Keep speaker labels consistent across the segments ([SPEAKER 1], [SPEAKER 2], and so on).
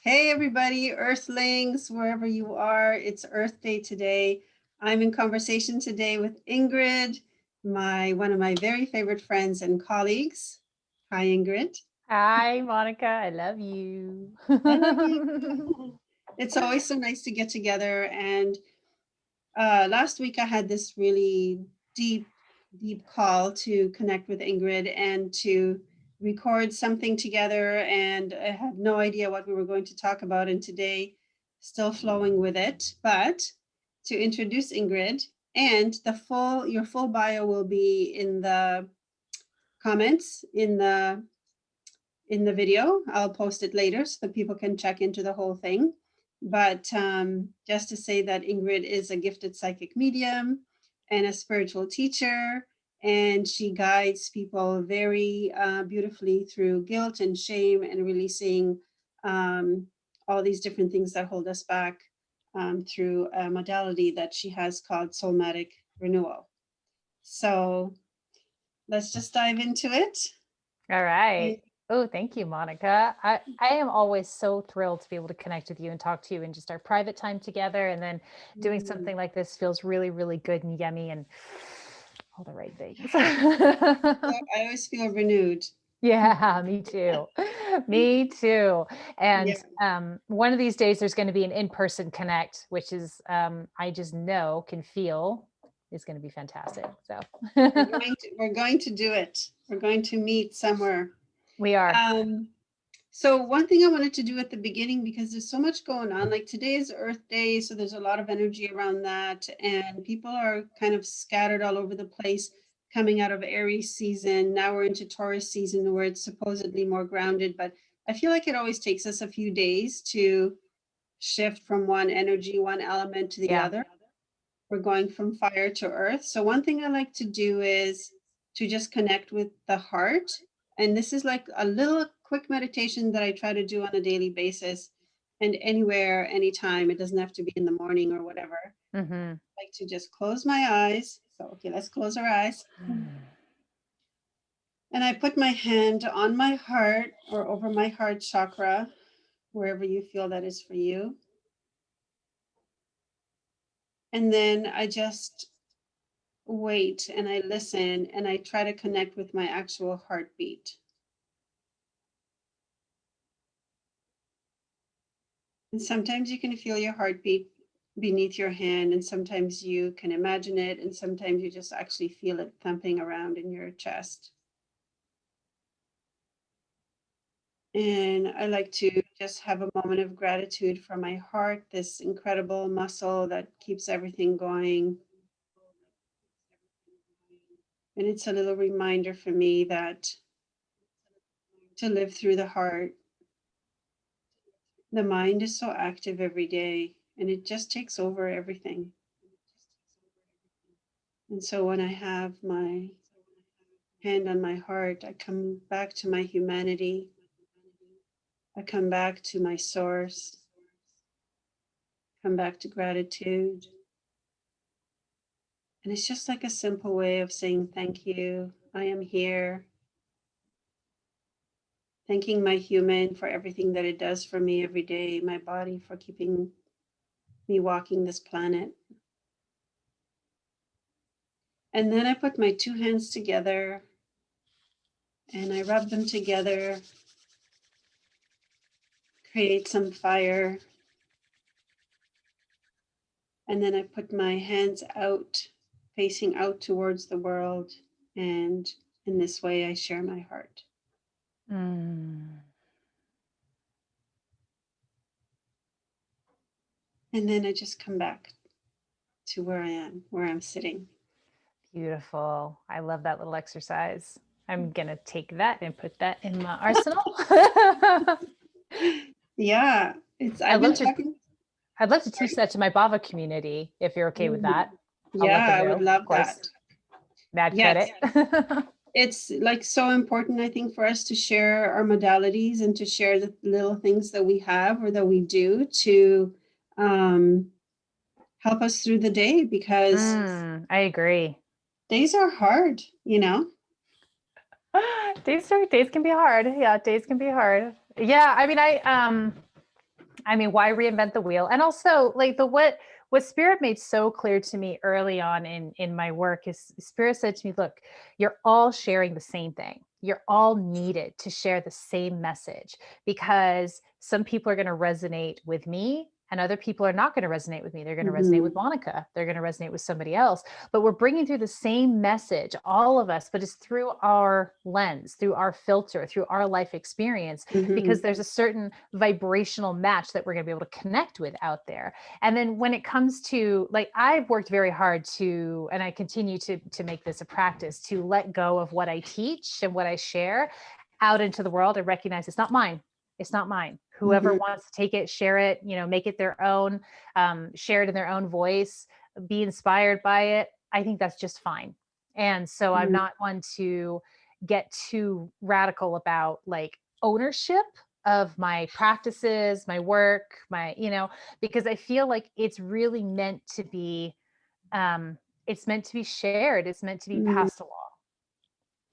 [SPEAKER 1] Hey, everybody, Earthlings, wherever you are, it's Earth Day today. I'm in conversation today with Ingrid, one of my very favorite friends and colleagues. Hi, Ingrid.
[SPEAKER 2] Hi, Monica. I love you.
[SPEAKER 1] I love you. It's always so nice to get together. And last week I had this really deep, deep call to connect with Ingrid and to record something together. And I had no idea what we were going to talk about. And today, still flowing with it. But to introduce Ingrid, and your full bio will be in the comments in the video. I'll post it later so that people can check into the whole thing. But just to say that Ingrid is a gifted psychic medium and a spiritual teacher, and she guides people very beautifully through guilt and shame and releasing all these different things that hold us back through a modality that she has called Soulmatic Renewal. So let's just dive into it.
[SPEAKER 2] All right. Oh, thank you, Monica. I am always so thrilled to be able to connect with you and talk to you in just our private time together. And then doing something like this feels really, really good and yummy and all the right things.
[SPEAKER 1] I always feel renewed.
[SPEAKER 2] Yeah, me too. Me too. And
[SPEAKER 1] Yeah.
[SPEAKER 2] one of these days there's going to be an in-person connect, which is I just know, can feel is going to be fantastic. So
[SPEAKER 1] We're going to do it. We're going to meet somewhere.
[SPEAKER 2] we are.
[SPEAKER 1] So one thing I wanted to do at the beginning, because there's so much going on, like today is Earth Day, so there's a lot of energy around that, and people are kind of scattered all over the place coming out of Aries season. Now we're into Taurus season where it's supposedly more grounded, but I feel like it always takes us a few days to shift from one energy, one element to the
[SPEAKER 2] Yeah.
[SPEAKER 1] other. We're going from fire to earth. So one thing I like to do is to just connect with the heart. And this is like a little quick meditation that I try to do on a daily basis and anywhere, anytime. It doesn't have to be in the morning or whatever.
[SPEAKER 2] Mm-hmm.
[SPEAKER 1] I like to just close my eyes. So, okay, let's close our eyes. And I put my hand on my heart or over my heart chakra, wherever you feel that is for you. And then I just wait and I listen and I try to connect with my actual heartbeat. And sometimes you can feel your heartbeat beneath your hand, and sometimes you can imagine it, and sometimes you just actually feel it thumping around in your chest. And I like to just have a moment of gratitude for my heart, this incredible muscle that keeps everything going. And it's a little reminder for me that to live through the heart. The mind is so active every day and it just takes over everything. And so when I have my hand on my heart, I come back to my humanity. I come back to my source, come back to gratitude. And it's just like a simple way of saying thank you. I am here. Thanking my human for everything that it does for me every day, my body for keeping me walking this planet. And then I put my two hands together and I rub them together, create some fire. And then I put my hands out, facing out towards the world. And in this way, I share my heart.
[SPEAKER 2] Mm.
[SPEAKER 1] And then I just come back to where I am, where I'm sitting.
[SPEAKER 2] Beautiful. I love that little exercise. I'm going to take that and put that in my arsenal.
[SPEAKER 1] Yeah,
[SPEAKER 2] I'd
[SPEAKER 1] I've been
[SPEAKER 2] love to
[SPEAKER 1] talking.
[SPEAKER 2] I'd love to teach
[SPEAKER 1] Sorry.
[SPEAKER 2] that to my Bava community if you're okay with that. I'll let
[SPEAKER 1] Yeah,
[SPEAKER 2] them
[SPEAKER 1] I would
[SPEAKER 2] know,
[SPEAKER 1] love
[SPEAKER 2] of
[SPEAKER 1] that.
[SPEAKER 2] course. Mad
[SPEAKER 1] Yes.
[SPEAKER 2] credit.
[SPEAKER 1] It's like so important, I think, for us to share our modalities and to share the little things that we have or that we do to um, help us through the day because
[SPEAKER 2] I agree.
[SPEAKER 1] days are hard, you know?
[SPEAKER 2] Days can be hard. Yeah, days can be hard. Yeah, I mean I mean, why reinvent the wheel? And also, like, what Spirit made so clear to me early on in my work is Spirit said to me, look, you're all sharing the same thing. You're all needed to share the same message, because some people are going to resonate with me and other people are not going to resonate with me. They're going to resonate with
[SPEAKER 1] Mhm.
[SPEAKER 2] Monica. They're going to resonate with somebody else. But we're bringing through the same message, all of us, but it's through our lens, through our filter, through our life experience, because
[SPEAKER 1] Mhm.
[SPEAKER 2] there's a certain vibrational match that we're going to be able to connect with out there. And then when it comes to, like, I've worked very hard to, and I continue to make this a practice, to let go of what I teach and what I share out into the world and recognize it's not mine. It's not mine. Whoever
[SPEAKER 1] Mhm.
[SPEAKER 2] wants to take it, share it, make it their own, share it in their own voice, be inspired by it. I think that's just fine. And so I'm
[SPEAKER 1] Mhm.
[SPEAKER 2] not one to get too radical about, like, ownership of my practices, my work, because I feel like it's really meant to be, it's meant to be shared. It's meant to be
[SPEAKER 1] Mhm.
[SPEAKER 2] passed along.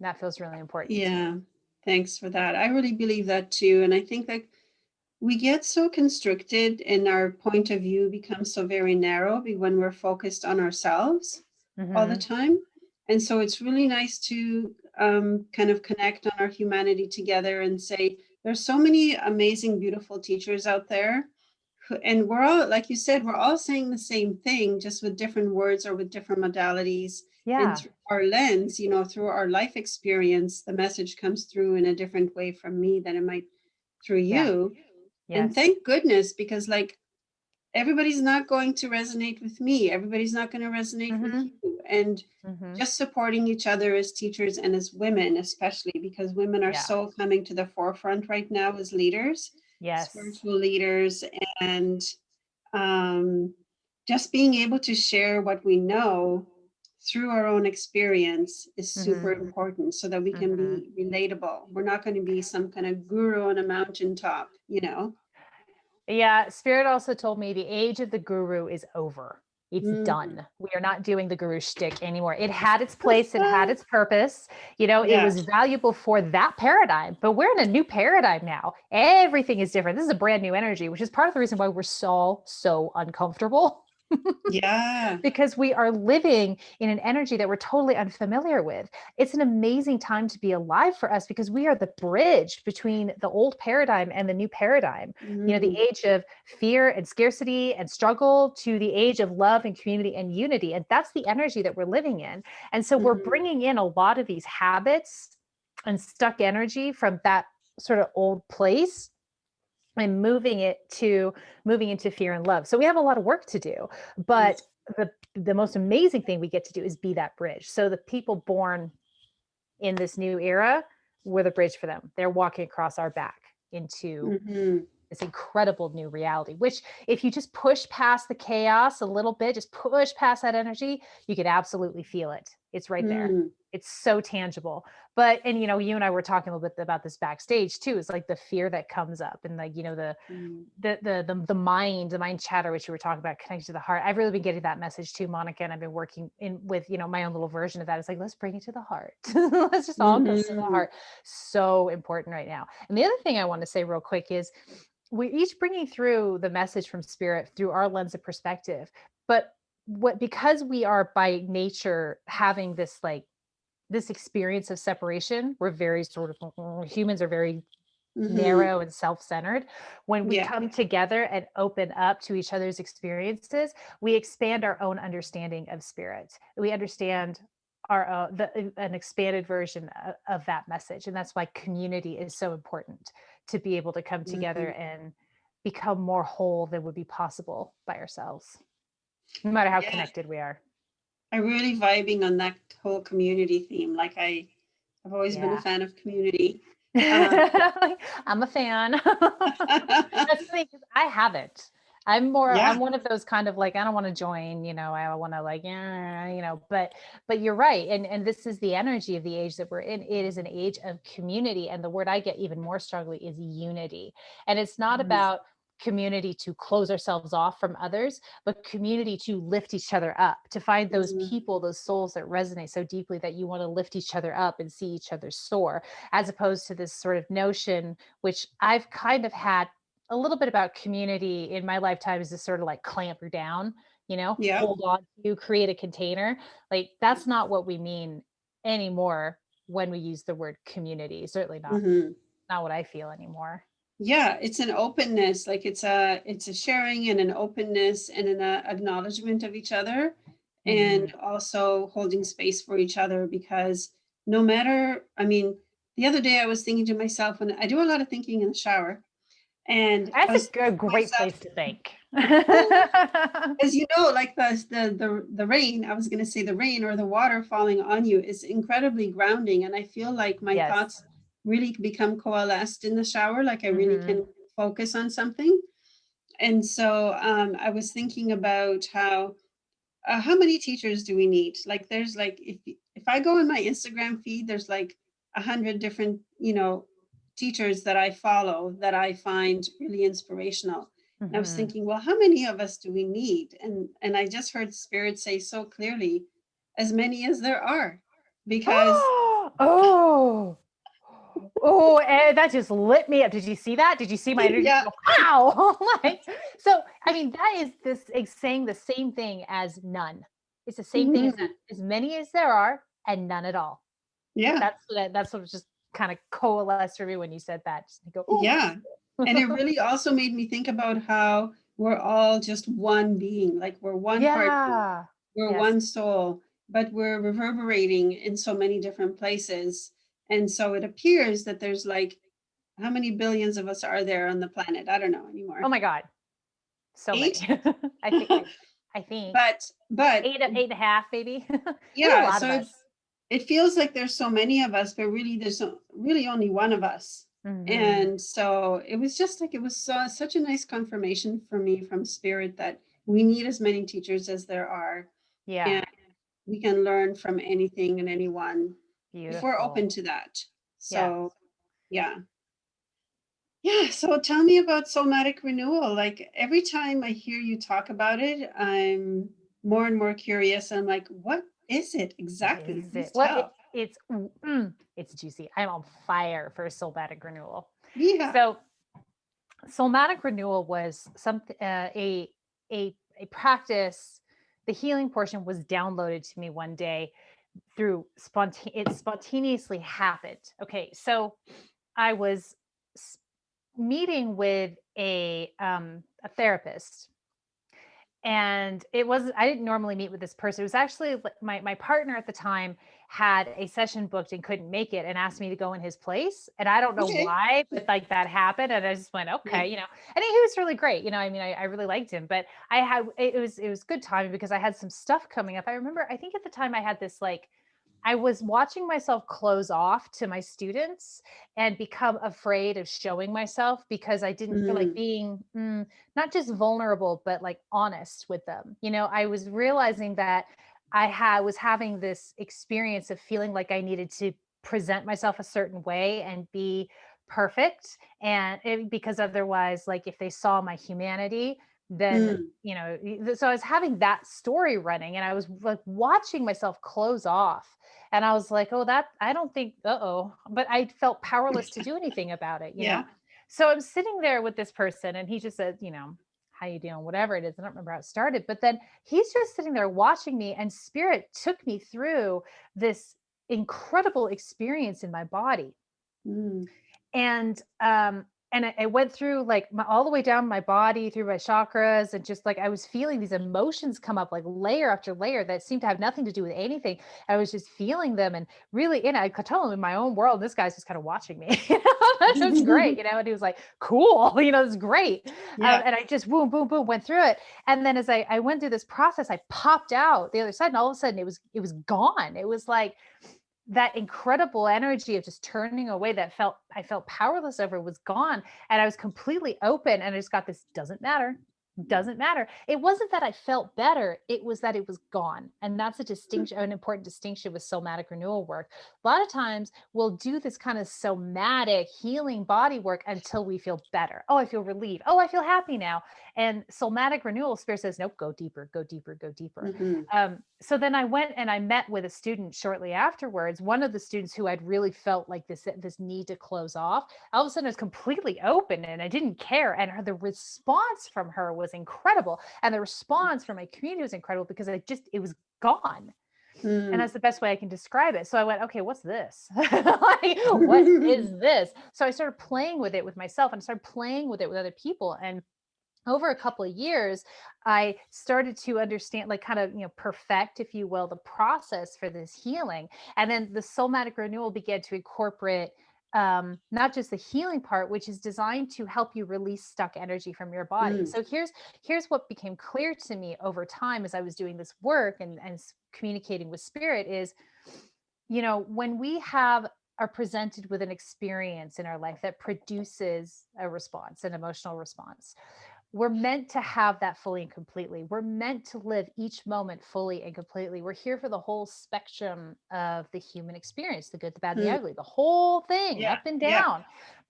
[SPEAKER 2] That feels really important to me.
[SPEAKER 1] Yeah. Thanks for that. I really believe that too. And I think that we get so constricted and our point of view becomes so very narrow when we're focused on ourselves all the
[SPEAKER 2] Mm-hmm.
[SPEAKER 1] time. And so it's really nice to kind of connect on our humanity together and say, there's so many amazing, beautiful teachers out there. And we're all, like you said, we're all saying the same thing, just with different words or with different modalities. And
[SPEAKER 2] Yeah.
[SPEAKER 1] through our lens, through our life experience, the message comes through in a different way from me than it might through
[SPEAKER 2] Yeah.
[SPEAKER 1] you. And
[SPEAKER 2] Yes.
[SPEAKER 1] thank goodness, because like everybody's not going to resonate with me. Everybody's not going to resonate with
[SPEAKER 2] Mm-hmm.
[SPEAKER 1] you. And
[SPEAKER 2] Mm-hmm.
[SPEAKER 1] just supporting each other as teachers and as women, especially because women are
[SPEAKER 2] Yeah.
[SPEAKER 1] so coming to the forefront right now as leaders,
[SPEAKER 2] Yes.
[SPEAKER 1] spiritual leaders, and um, just being able to share what we know through our own experience is
[SPEAKER 2] Mm-hmm.
[SPEAKER 1] super important so that we can
[SPEAKER 2] Mm-hmm.
[SPEAKER 1] be relatable. We're not going to be some kind of guru on a mountaintop.
[SPEAKER 2] Yeah, Spirit also told me the age of the guru is over. It's
[SPEAKER 1] Mhm.
[SPEAKER 2] done. We are not doing the guru shtick anymore. It had its place, it had its purpose. It
[SPEAKER 1] Yeah.
[SPEAKER 2] was valuable for that paradigm, but we're in a new paradigm now. Everything is different. This is a brand new energy, which is part of the reason why we're so uncomfortable.
[SPEAKER 1] Yeah.
[SPEAKER 2] Because we are living in an energy that we're totally unfamiliar with. It's an amazing time to be alive for us because we are the bridge between the old paradigm and the new paradigm. The
[SPEAKER 1] Mhm.
[SPEAKER 2] age of fear and scarcity and struggle to the age of love and community and unity. And that's the energy that we're living in. And so we're
[SPEAKER 1] Mhm.
[SPEAKER 2] bringing in a lot of these habits and stuck energy from that sort of old place and moving into fear and love. So we have a lot of work to do, but
[SPEAKER 1] Yes.
[SPEAKER 2] the most amazing thing we get to do is be that bridge. So the people born in this new era, we're the bridge for them. They're walking across our back into
[SPEAKER 1] Mhm.
[SPEAKER 2] this incredible new reality, which if you just push past the chaos a little bit, just push past that energy, you could absolutely feel it. It's right there.
[SPEAKER 1] Mm.
[SPEAKER 2] It's so tangible. But, and you and I were talking a little bit about this backstage too. It's like the fear that comes up and, like,
[SPEAKER 1] Mm.
[SPEAKER 2] the mind chatter, which you were talking about, connected to the heart. I've really been getting that message too, Monica, and I've been working in with my own little version of that. It's like, let's bring it to the heart. Let's just all go to the
[SPEAKER 1] Mhm.
[SPEAKER 2] heart. So important right now. And the other thing I want to say real quick is we're each bringing through the message from Spirit through our lens of perspective, but because we are by nature having this experience of separation, we're very sort of, humans are very
[SPEAKER 1] Mhm.
[SPEAKER 2] narrow and self-centered. When we
[SPEAKER 1] Yeah.
[SPEAKER 2] come together and open up to each other's experiences, we expand our own understanding of spirit. We understand an expanded version of that message, and that's why community is so important, to be able to come together
[SPEAKER 1] Mhm.
[SPEAKER 2] and become more whole than would be possible by ourselves, no matter how
[SPEAKER 1] Yeah.
[SPEAKER 2] connected we are.
[SPEAKER 1] I'm really vibing on that whole community theme. Like I've always been a
[SPEAKER 2] Yeah.
[SPEAKER 1] fan of community. Um,
[SPEAKER 2] I'm a fan. That's funny because I haven't. I'm
[SPEAKER 1] yeah.
[SPEAKER 2] one of those kind of, like, I don't want to join, I want to, like, but you're right. And this is the energy of the age that we're in. It is an age of community. And the word I get even more strongly is unity. And it's not
[SPEAKER 1] Mm.
[SPEAKER 2] about community to close ourselves off from others, but community to lift each other up, to find those
[SPEAKER 1] Mhm.
[SPEAKER 2] people, those souls that resonate so deeply that you want to lift each other up and see each other soar, as opposed to this sort of notion, which I've kind of had a little bit about community in my lifetime is to sort of like clamp you down,
[SPEAKER 1] Yeah.
[SPEAKER 2] hold on to you, create a container. Like that's not what we mean anymore when we use the word community. Certainly
[SPEAKER 1] Hmm.
[SPEAKER 2] not what I feel anymore.
[SPEAKER 1] Yeah, it's an openness, like it's a sharing and an openness and an acknowledgement of each other,
[SPEAKER 2] Hmm.
[SPEAKER 1] and also holding space for each other. Because no matter, I mean, the other day I was thinking to myself, when I do a lot of thinking in the shower, and I
[SPEAKER 2] That's
[SPEAKER 1] was
[SPEAKER 2] a
[SPEAKER 1] thinking to
[SPEAKER 2] great
[SPEAKER 1] myself,
[SPEAKER 2] place to think.
[SPEAKER 1] as you know, like the rain, I was going to say the rain or the water falling on you is incredibly grounding, and I feel like my
[SPEAKER 2] Yes.
[SPEAKER 1] thoughts really become coalesced in the shower, like I really
[SPEAKER 2] Hmm.
[SPEAKER 1] can focus on something. And so I was thinking about how many teachers do we need? Like there's like if I go in my Instagram feed, there's like 100 different teachers that I follow that I find really inspirational. And I was
[SPEAKER 2] Hmm.
[SPEAKER 1] thinking, well, how many of us do we need? And I just heard Spirit say so clearly, as many as there are, because
[SPEAKER 2] Oh, oh, and that just lit me up. Did you see that? Did you see my energy
[SPEAKER 1] yeah.
[SPEAKER 2] go, pow? Like, so, I mean, that is this is saying the same thing as none. It's the same thing as none.
[SPEAKER 1] Mhm.
[SPEAKER 2] As many as there are, and none at all.
[SPEAKER 1] Yeah.
[SPEAKER 2] That's what just kind of coalesced for me when you said that. Just go, oh.
[SPEAKER 1] Yeah. And it really also made me think about how we're all just one being, like we're one heartbeat,
[SPEAKER 2] Yeah.
[SPEAKER 1] we're
[SPEAKER 2] Yes.
[SPEAKER 1] one soul, but we're reverberating in so many different places. And so it appears that there's like, how many billions of us are there on the planet? I don't know
[SPEAKER 2] Oh
[SPEAKER 1] anymore.
[SPEAKER 2] my God. So many.
[SPEAKER 1] 8?
[SPEAKER 2] I think I think
[SPEAKER 1] But
[SPEAKER 2] eight and a half, maybe. There's a
[SPEAKER 1] yeah,
[SPEAKER 2] lot of
[SPEAKER 1] so
[SPEAKER 2] us.
[SPEAKER 1] it feels like there's so many of us, but really really only one of us.
[SPEAKER 2] Hmm.
[SPEAKER 1] And so it was just like it was such a nice confirmation for me from Spirit that we need as many teachers as there are,
[SPEAKER 2] Yeah.
[SPEAKER 1] and we can learn from anything and anyone if we're
[SPEAKER 2] Beautiful.
[SPEAKER 1] open to that.
[SPEAKER 2] Yes.
[SPEAKER 1] So yeah. Yeah, so tell me about somatic renewal. Like every time I hear you talk about it, I'm more and more curious. I'm like, what is it
[SPEAKER 2] What
[SPEAKER 1] exactly?
[SPEAKER 2] is
[SPEAKER 1] Please
[SPEAKER 2] it? Well,
[SPEAKER 1] tell.
[SPEAKER 2] it's juicy. I'm on fire for soulmatic renewal.
[SPEAKER 1] Yeah.
[SPEAKER 2] So, soulmatic renewal was something a practice. The healing portion was downloaded to me one day through it spontaneously happened. Okay, so I was meeting with a therapist, and it wasn't I didn't normally meet with this person. It was actually my partner at the time had a session booked and couldn't make it and asked me to go in his place, and I don't know
[SPEAKER 1] Okay.
[SPEAKER 2] why, but like that happened, and I just went,
[SPEAKER 1] Yeah.
[SPEAKER 2] okay, and he was really great. I mean, I really liked him, but it was good timing because I had some stuff coming up. I remember, I think at the time I had this, like, I was watching myself close off to my students and become afraid of showing myself because I didn't feel like
[SPEAKER 1] Mm,
[SPEAKER 2] being not just vulnerable, but like honest with them. I was realizing that was having this experience of feeling like I needed to present myself a certain way and be perfect. And because otherwise, like if they saw my humanity, then
[SPEAKER 1] mm,
[SPEAKER 2] so I was having that story running and I was like watching myself close off, and I was like, oh, that I don't think, uh-oh, but I felt powerless to do anything about it.
[SPEAKER 1] yeah.
[SPEAKER 2] So I'm sitting there with this person and he just said, how you doing, whatever it is. I don't remember how it started, but then he's just sitting there watching me, and spirit took me through this incredible experience in my body.
[SPEAKER 1] Mm,
[SPEAKER 2] And I went through like all the way down my body through my chakras, and just like I was feeling these emotions come up like layer after layer that seemed to have nothing to do with anything. I was just feeling them, and really, I could tell him in my own world. This guy's just kind of watching me. It was great, and he was like, "Cool, this is great."
[SPEAKER 1] yeah.
[SPEAKER 2] And I just boom, boom, boom went through it, and then as I went through this process, I popped out the other side, and all of a sudden it was gone. It was like that incredible energy of just turning away that I felt powerless over was gone. And I was completely open, and I just got this doesn't matter. Doesn't matter. It wasn't that I felt better. It was that it was gone. And that's a distinction, an important distinction with somatic renewal work. A lot of times we'll do this kind of somatic healing body work until we feel better. Oh, I feel relieved. Oh, I feel happy now. And somatic renewal spirit says, nope, go deeper, go deeper, go deeper.
[SPEAKER 1] Mm-hmm.
[SPEAKER 2] So then I went and I met with a student shortly afterwards. One of the students who I'd really felt like this need to close off, all of a sudden it was completely open and I didn't care. And the response from her was incredible. And the response from my community was incredible because it was gone. And that's the best way I can describe it. So I went, okay, what's this? Like, what is this? So I started playing with it with myself and started playing with it with other people. And over a couple of years, I started to understand, like, kind of, perfect, if you will, the process for this healing. And then the somatic renewal began to incorporate not just the healing part, which is designed to help you release stuck energy from your body.
[SPEAKER 1] Mm.
[SPEAKER 2] So here's what became clear to me over time as I was doing this work and communicating with spirit is, when we are presented with an experience in our life that produces a response, an emotional response, we're meant to have that fully and completely. We're meant to live each moment fully and completely. We're here for the whole spectrum of the human experience, the good, the bad, and the
[SPEAKER 1] Mm.
[SPEAKER 2] ugly, the whole thing,
[SPEAKER 1] Yeah.
[SPEAKER 2] up and
[SPEAKER 1] Yeah.
[SPEAKER 2] down.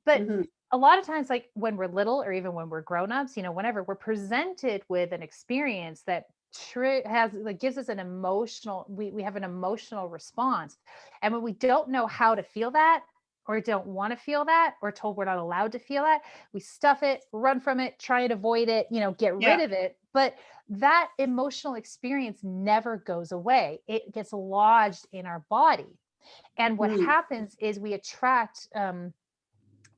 [SPEAKER 2] But
[SPEAKER 1] Mm-hmm.
[SPEAKER 2] a lot of times, like when we're little or even when we're grown-ups, whenever we're presented with an experience that gives us an emotional, we have an emotional response. And when we don't know how to feel that, or don't want to feel that, or told we're not allowed to feel that, we stuff it, run from it, try and avoid it, get rid
[SPEAKER 1] Yeah.
[SPEAKER 2] of it. But that emotional experience never goes away. It gets lodged in our body. And what
[SPEAKER 1] Mm.
[SPEAKER 2] happens is we attract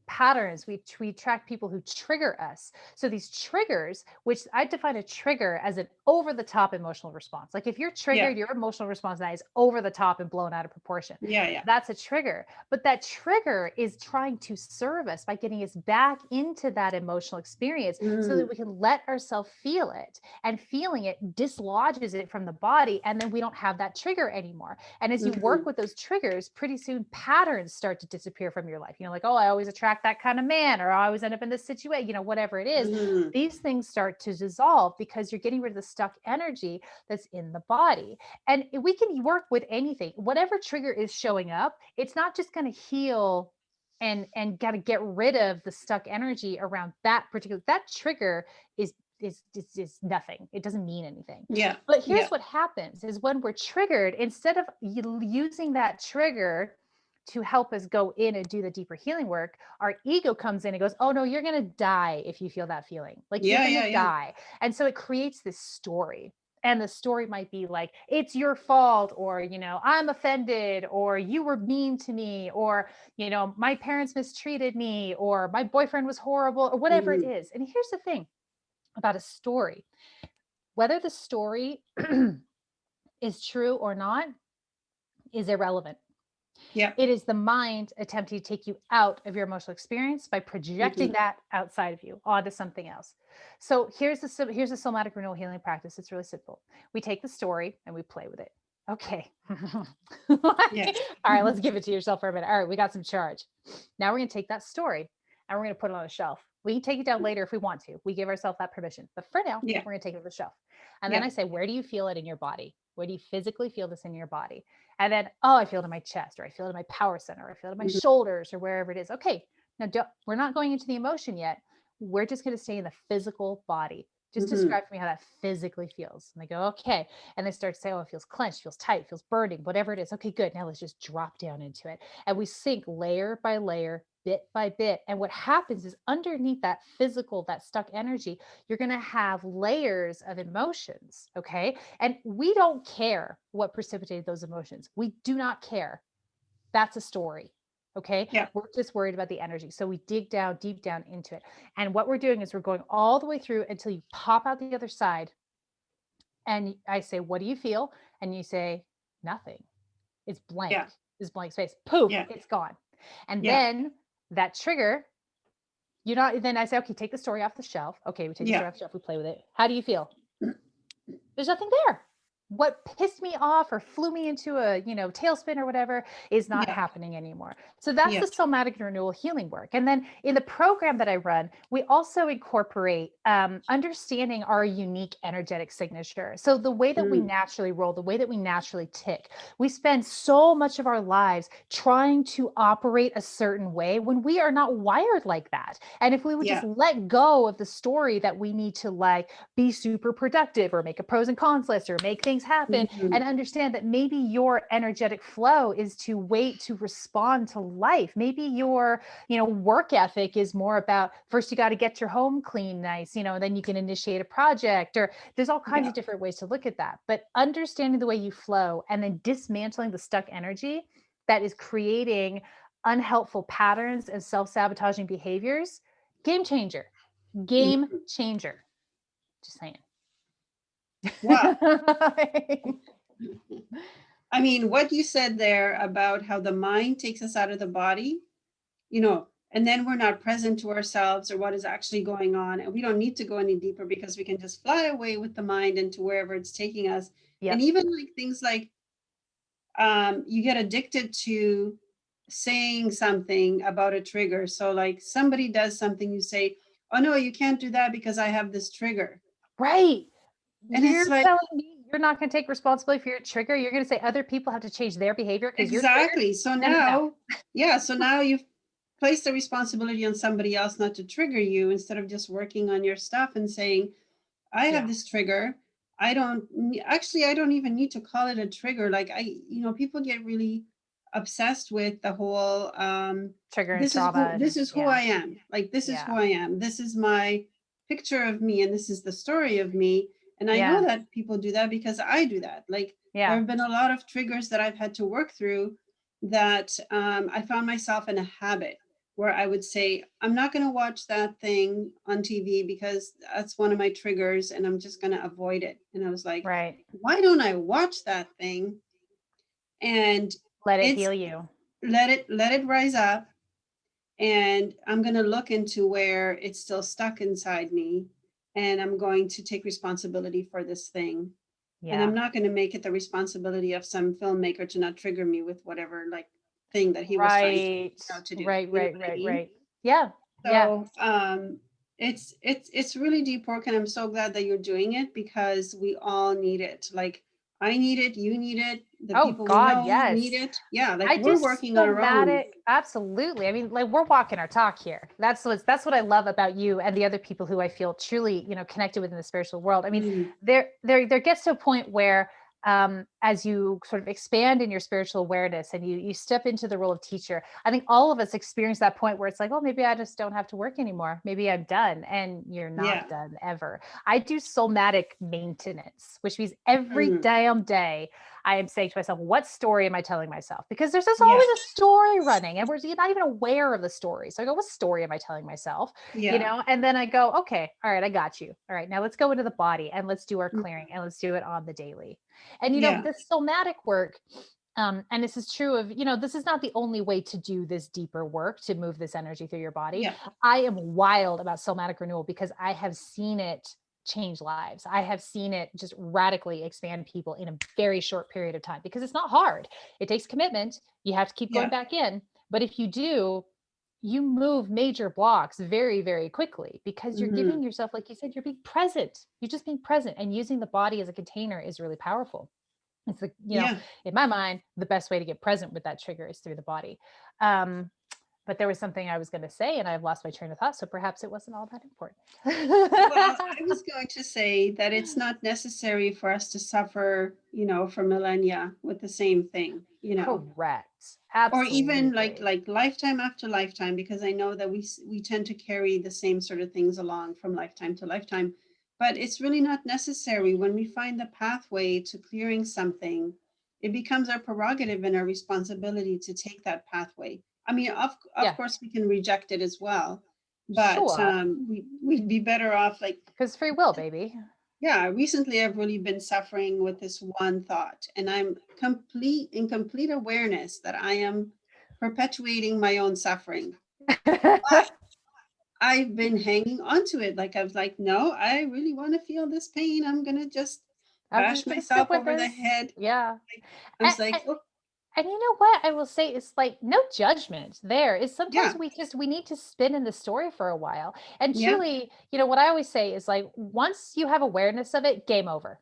[SPEAKER 2] patterns. We attract people who trigger us. So these triggers, which I define a trigger as an over the top emotional response. Like if you're
[SPEAKER 1] Yeah.
[SPEAKER 2] triggered, your emotional response now is over the top and blown out of proportion.
[SPEAKER 1] Yeah. Yeah.
[SPEAKER 2] That's a trigger. But that trigger is trying to serve us by getting us back into that emotional experience so that
[SPEAKER 1] Mm.
[SPEAKER 2] we can let ourselves feel it. And feeling it dislodges it from the body. And then we don't have that trigger anymore. And as you
[SPEAKER 1] Mm-hmm.
[SPEAKER 2] work with those triggers, pretty soon patterns start to disappear from your life. Like, oh, I always attract that kind of man, or I always end up in this situation, whatever it is.
[SPEAKER 1] Mm-hmm.
[SPEAKER 2] These things start to dissolve because you're getting rid of the stuck energy that's in the body. And we can work with anything, whatever trigger is showing up. It's not just going to heal and got to get rid of the stuck energy around that trigger is nothing. It doesn't mean anything.
[SPEAKER 1] Yeah.
[SPEAKER 2] But here's
[SPEAKER 1] Yeah.
[SPEAKER 2] what happens is when we're triggered, instead of using that trigger to help us go in and do the deeper healing work, our ego comes in and goes, oh no, you're going to die if you feel that feeling. Like you're
[SPEAKER 1] Yeah.
[SPEAKER 2] going
[SPEAKER 1] Yeah.
[SPEAKER 2] to
[SPEAKER 1] Yeah.
[SPEAKER 2] die. And so it creates this story. And the story might be like, it's your fault, or, I'm offended, or you were mean to me, or, my parents mistreated me, or my boyfriend was horrible, or whatever it
[SPEAKER 1] Mm-hmm.
[SPEAKER 2] is. And here's the thing about a story, whether the story is true or not is irrelevant.
[SPEAKER 1] Yeah.
[SPEAKER 2] It is the mind attempting to take you out of your emotional experience by
[SPEAKER 1] Mm-hmm.
[SPEAKER 2] projecting that outside of you onto something else. So here's the somatic renewal healing practice. It's really simple. We take the story and we play with it. Okay. All
[SPEAKER 1] Yeah.
[SPEAKER 2] right, let's give it to yourself for a minute. All right, we got some charge. Now we're going to take that story and we're going to put it on a shelf. We can take it down later if we want to. We give ourselves that permission. But for now,
[SPEAKER 1] Yeah.
[SPEAKER 2] we're going to take it to the shelf. And then
[SPEAKER 1] Yeah.
[SPEAKER 2] I say, where do you feel it in your body? Where do you physically feel this in your body? And then, oh, I feel it in my chest, or I feel it in my power center, or I feel it in my
[SPEAKER 1] Mm-hmm.
[SPEAKER 2] shoulders, or wherever it is. Okay, now we're not going into the emotion yet. We're just going to stay in the physical body. Just
[SPEAKER 1] Mm-hmm.
[SPEAKER 2] describe for me how that physically feels. And they go, okay. And they start to say, oh, it feels clenched, feels tight, feels burning, whatever it is. Okay, good. Now let's just drop down into it. And we sink layer by layer, bit by bit. And what happens is underneath that physical, that stuck energy, you're going to have layers of emotions. Okay. And we don't care what precipitated those emotions. We do not care. That's a story. Okay.
[SPEAKER 1] Yeah.
[SPEAKER 2] We're just worried about the energy. So we dig down, deep down into it. And what we're doing is we're going all the way through until you pop out the other side. And I say, what do you feel? And you say, nothing. It's blank.
[SPEAKER 1] Yeah.
[SPEAKER 2] It's blank space. Poof,
[SPEAKER 1] Yeah.
[SPEAKER 2] it's gone. And
[SPEAKER 1] Yeah.
[SPEAKER 2] then that trigger, then I say, okay, take the story off the shelf. Okay, we take the
[SPEAKER 1] Yeah.
[SPEAKER 2] story off the shelf. We play with it. How do you feel? There's nothing there. what pissed me off or flew me into a, tailspin or whatever is not
[SPEAKER 1] Yeah.
[SPEAKER 2] happening anymore. So that's
[SPEAKER 1] Yeah.
[SPEAKER 2] the somatic renewal healing work. And then in the program that I run, we also incorporate understanding our unique energetic signature. So the way that we
[SPEAKER 1] Mm.
[SPEAKER 2] naturally roll, the way that we naturally tick, we spend so much of our lives trying to operate a certain way when we are not wired like that. And if we would just
[SPEAKER 1] Yeah.
[SPEAKER 2] let go of the story that we need to like be super productive or make a pros and cons list or make things happen,
[SPEAKER 1] Mhm.
[SPEAKER 2] and understand that maybe your energetic flow is to wait to respond to life. Maybe your, work ethic is more about first you got to get your home clean nice, then you can initiate a project, or there's all kinds
[SPEAKER 1] Yeah.
[SPEAKER 2] of different ways to look at that. But understanding the way you flow and then dismantling the stuck energy that is creating unhelpful patterns and self-sabotaging behaviors, game changer. Game
[SPEAKER 1] Mhm.
[SPEAKER 2] changer. Just saying.
[SPEAKER 1] Wow. I mean, what you said there about how the mind takes us out of the body, and then we're not present to ourselves or what is actually going on. And we don't need to go any deeper because we can just fly away with the mind into wherever it's taking us. And
[SPEAKER 2] Yep.
[SPEAKER 1] even like things like you get addicted to saying something about a trigger. So like somebody does something, you say, oh no, you can't do that because I have this trigger.
[SPEAKER 2] Right.
[SPEAKER 1] And it's
[SPEAKER 2] You're
[SPEAKER 1] like,
[SPEAKER 2] telling me you're not going to take responsibility for your trigger? You're going to say other people have to change their behavior because you're triggered?
[SPEAKER 1] exactly. So
[SPEAKER 2] No, no, no.
[SPEAKER 1] now, yeah, so now you've placed the responsibility on somebody else not to trigger you instead of just working on your stuff and saying, I have
[SPEAKER 2] Yeah.
[SPEAKER 1] this trigger. Actually, I don't even need to call it a trigger. Like people get really obsessed with the whole
[SPEAKER 2] Trigger and trauma.
[SPEAKER 1] this is who
[SPEAKER 2] Yeah.
[SPEAKER 1] I am. Like this is who
[SPEAKER 2] Yeah.
[SPEAKER 1] I am. This is my picture of me and this is the story of me. And I know
[SPEAKER 2] Yeah.
[SPEAKER 1] that people do that because I do that. Like there
[SPEAKER 2] Yeah.
[SPEAKER 1] have been a lot of triggers that I've had to work through that I found myself in a habit where I would say, I'm not going to watch that thing on TV because that's one of my triggers and I'm just going to avoid it. And I was like,
[SPEAKER 2] Right.
[SPEAKER 1] why don't I watch that thing and
[SPEAKER 2] Let it
[SPEAKER 1] it's
[SPEAKER 2] heal you.
[SPEAKER 1] let it rise up, and I'm going to look into where it's still stuck inside me, and I'm going to take responsibility for this thing. And I'm
[SPEAKER 2] Yeah.
[SPEAKER 1] not going to make it the responsibility of some filmmaker to not trigger me with whatever like thing that he was trying to,
[SPEAKER 2] Right.
[SPEAKER 1] to do.
[SPEAKER 2] Right.
[SPEAKER 1] You know
[SPEAKER 2] Right.
[SPEAKER 1] what I
[SPEAKER 2] Right.
[SPEAKER 1] mean?
[SPEAKER 2] Right. Yeah. Yeah.
[SPEAKER 1] So it's really deep work, and I'm so glad that you're doing it because we all need it. Like I need it, you need it, the
[SPEAKER 2] Oh
[SPEAKER 1] people we
[SPEAKER 2] God,
[SPEAKER 1] know need
[SPEAKER 2] yes.
[SPEAKER 1] it. Yeah, like
[SPEAKER 2] I do
[SPEAKER 1] we're working on our own.
[SPEAKER 2] somatic, absolutely. I mean, like we're walking our talk here. That's what I love about you and the other people who I feel truly, connected with in the spiritual world. I mean,
[SPEAKER 1] Mm,
[SPEAKER 2] there gets to a point where as you sort of expand in your spiritual awareness and you step into the role of teacher, I think all of us experience that point where it's like, oh, maybe I just don't have to work anymore. Maybe I'm done. And you're not
[SPEAKER 1] yeah.
[SPEAKER 2] done ever. I do somatic maintenance, which means every
[SPEAKER 1] Mm,
[SPEAKER 2] damn day I am saying to myself, what story am I telling myself? Because there's just
[SPEAKER 1] yeah.
[SPEAKER 2] always a story running and we're not even aware of the story. So I go, what story am I telling myself?
[SPEAKER 1] Yeah.
[SPEAKER 2] And then I go, okay, all right, I got you. All right, now let's go into the body and let's do our
[SPEAKER 1] Mm,
[SPEAKER 2] clearing and let's do it on the daily. And,
[SPEAKER 1] yeah.
[SPEAKER 2] this somatic work, and this is true of, this is not the only way to do this deeper work to move this energy through your body.
[SPEAKER 1] Yeah.
[SPEAKER 2] I am wild about somatic renewal because I have seen it change lives. I have seen it just radically expand people in a very short period of time because it's not hard. It takes commitment. You have to keep going
[SPEAKER 1] Yeah.
[SPEAKER 2] back in. But if you do, you move major blocks very, very quickly because you're
[SPEAKER 1] Hmm.
[SPEAKER 2] giving yourself, like you said, you're being present. You're just being present, and using the body as a container is really powerful. It's like,
[SPEAKER 1] Yeah.
[SPEAKER 2] in my mind, the best way to get present with that trigger is through the body. Um, but there was something I was going to say and I've lost my train of thought. So perhaps it wasn't all that important.
[SPEAKER 1] Well, I was going to say that it's not necessary for us to suffer, for millennia with the same thing.
[SPEAKER 2] Correct.
[SPEAKER 1] Or even like
[SPEAKER 2] Absolutely.
[SPEAKER 1] like lifetime after lifetime, because I know that we tend to carry the same sort of things along from lifetime to lifetime, but it's really not necessary. When we find the pathway to clearing something, it becomes our prerogative and our responsibility to take that pathway. I mean, of
[SPEAKER 2] Yeah,
[SPEAKER 1] course we can reject it as well, but
[SPEAKER 2] sure.
[SPEAKER 1] we'd be better off like,
[SPEAKER 2] Because free will, baby.
[SPEAKER 1] yeah, recently I've really been suffering with this one thought, and I'm complete awareness that I am perpetuating my own suffering. But I've been hanging on to it. Like I was like, no, I really want to feel this pain. I'm gonna just
[SPEAKER 2] I'm
[SPEAKER 1] bash
[SPEAKER 2] just gonna sit
[SPEAKER 1] myself
[SPEAKER 2] with
[SPEAKER 1] over the
[SPEAKER 2] this.
[SPEAKER 1] head.
[SPEAKER 2] Yeah.
[SPEAKER 1] I was like, oh,
[SPEAKER 2] And you know what? I will say it's like no judgment there. Is sometimes
[SPEAKER 1] yeah,
[SPEAKER 2] we need to spin in the story for a while. And
[SPEAKER 1] yeah,
[SPEAKER 2] truly, what I always say is like once you have awareness of it, game over.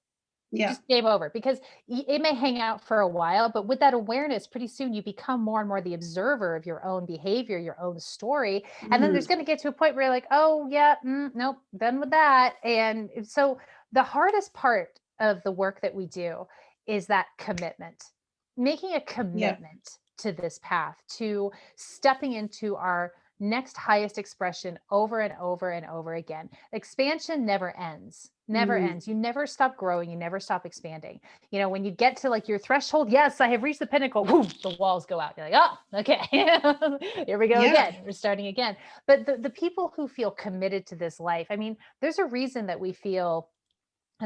[SPEAKER 1] yeah.
[SPEAKER 2] Just game over because it may hang out for a while, but with that awareness, pretty soon you become more and more the observer of your own behavior, your own story. And then there's
[SPEAKER 1] Mhm.
[SPEAKER 2] going to get to a point where you're like, oh, yeah, nope, done with that. And so the hardest part of the work that we do is that commitment, making a
[SPEAKER 1] Yeah.
[SPEAKER 2] commitment to this path, to stepping into our next highest expression over and over and over again. Expansion never ends. Never
[SPEAKER 1] Mm.
[SPEAKER 2] ends. You never stop growing. You never stop expanding. When you get to like your threshold, yes, I have reached the pinnacle. Woo, the walls go out. You're like, oh, okay, here we go
[SPEAKER 1] Yeah.
[SPEAKER 2] again. We're starting again. But the people who feel committed to this life, I mean, there's a reason that we feel